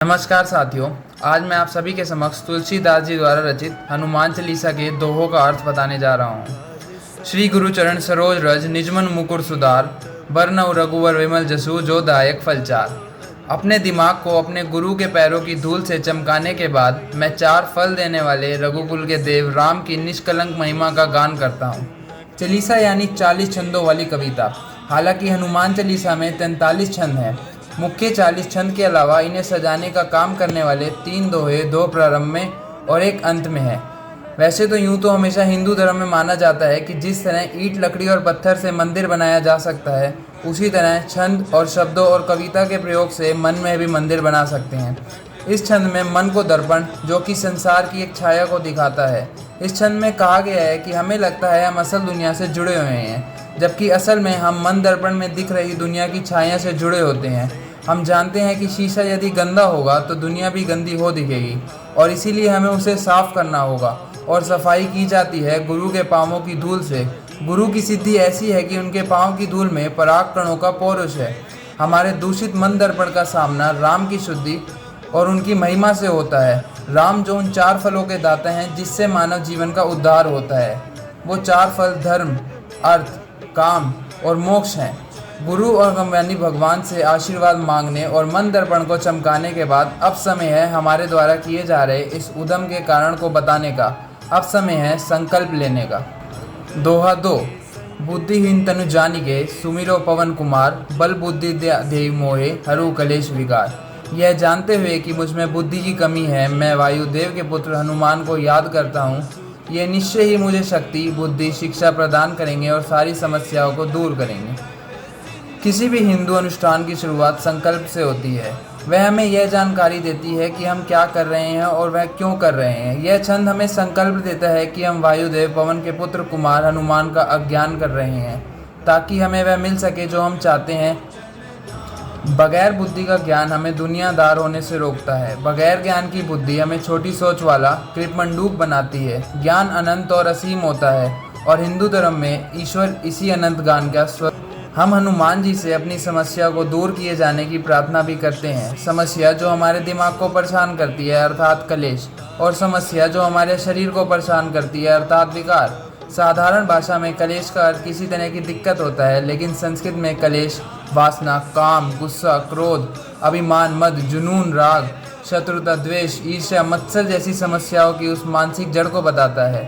नमस्कार साथियों, आज मैं आप सभी के समक्ष तुलसीदास जी द्वारा रचित हनुमान चालीसा के दोहों का अर्थ बताने जा रहा हूँ। श्री गुरु चरण सरोज रज निजमन मुकुर सुधार, बरनउँ रघुवर विमल जसु जो दायक फलचार। अपने दिमाग को अपने गुरु के पैरों की धूल से चमकाने के बाद मैं 4 फल देने वाले रघुकुल के देव राम की निष्कलंक महिमा का गान करता हूँ। चालीसा यानी 40 छंदों वाली कविता। हालांकि हनुमान चालीसा में 43 छंद हैं। मुख्य 40 छंद के अलावा इन्हें सजाने का काम करने वाले 3 दोहे, 2 प्रारंभ में और 1 अंत में है। वैसे तो यूँ तो हमेशा हिंदू धर्म में माना जाता है कि जिस तरह ईंट, लकड़ी और पत्थर से मंदिर बनाया जा सकता है, उसी तरह छंद और शब्दों और कविता के प्रयोग से मन में भी मंदिर बना सकते हैं। इस छंद में मन को दर्पण, जो कि संसार की एक छाया को दिखाता है। इस छंद में कहा गया है कि हमें लगता है हम असल दुनिया से जुड़े हुए हैं, जबकि असल में हम मन दर्पण में दिख रही दुनिया की छाया से जुड़े होते हैं। हम जानते हैं कि शीशा यदि गंदा होगा तो दुनिया भी गंदी हो दिखेगी, और इसीलिए हमें उसे साफ करना होगा। और सफाई की जाती है गुरु के पाँवों की धूल से। गुरु की सिद्धि ऐसी है कि उनके पाँव की धूल में पराग कणों का पौरुष है। हमारे दूषित मन दर्पण का सामना राम की शुद्धि और उनकी महिमा से होता है। राम जो उन 4 फलों के दाता हैं जिससे मानव जीवन का उद्धार होता है, वो 4 फल धर्म, अर्थ, काम और मोक्ष हैं। गुरु और गम्यानी भगवान से आशीर्वाद मांगने और मन दर्पण को चमकाने के बाद अब समय है हमारे द्वारा किए जा रहे इस उद्यम के कारण को बताने का। अब समय है संकल्प लेने का। दोहा 2। बुद्धिहीन तनु जानिके सुमिरो पवन कुमार, बल बुद्धि देहि मोहे हरू कलेश विकार। यह जानते हुए कि मुझ में बुद्धि की कमी है, मैं वायुदेव के पुत्र हनुमान को याद करता हूँ। ये निश्चय ही मुझे शक्ति, बुद्धि, शिक्षा प्रदान करेंगे और सारी समस्याओं को दूर करेंगे। किसी भी हिंदू अनुष्ठान की शुरुआत संकल्प से होती है। वह हमें यह जानकारी देती है कि हम क्या कर रहे हैं और वह क्यों कर रहे हैं। यह छंद हमें संकल्प देता है कि हम वायुदेव पवन के पुत्र कुमार हनुमान का अज्ञान कर रहे हैं, ताकि हमें वह मिल सके जो हम चाहते हैं। बगैर बुद्धि का ज्ञान हमें दुनियादार होने से रोकता है। बगैर ज्ञान की बुद्धि हमें छोटी सोच वाला कृपमंडूक बनाती है। ज्ञान अनंत और असीम होता है, और हिंदू धर्म में ईश्वर इसी अनंत ज्ञान का स्वरूप। हम हनुमान जी से अपनी समस्या को दूर किए जाने की प्रार्थना भी करते हैं। समस्या जो हमारे दिमाग को परेशान करती है, अर्थात कलेश, और समस्या जो हमारे शरीर को परेशान करती है, अर्थात विकार। साधारण भाषा में कलेश का अर्थ किसी तरह की दिक्कत होता है, लेकिन संस्कृत में कलेश वासना, काम, गुस्सा, क्रोध, अभिमान, मद, जुनून, राग, शत्रुता, द्वेष, ईर्ष्या, मत्सर जैसी समस्याओं की उस मानसिक जड़ को बताता है।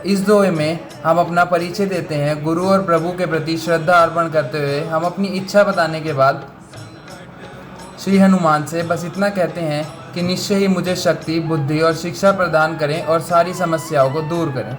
इस दोहे में हम अपना परिचय देते हैं। गुरु और प्रभु के प्रति श्रद्धा अर्पण करते हुए हम अपनी इच्छा बताने के बाद श्री हनुमान से बस इतना कहते हैं कि निश्चय ही मुझे शक्ति, बुद्धि और शिक्षा प्रदान करें और सारी समस्याओं को दूर करें।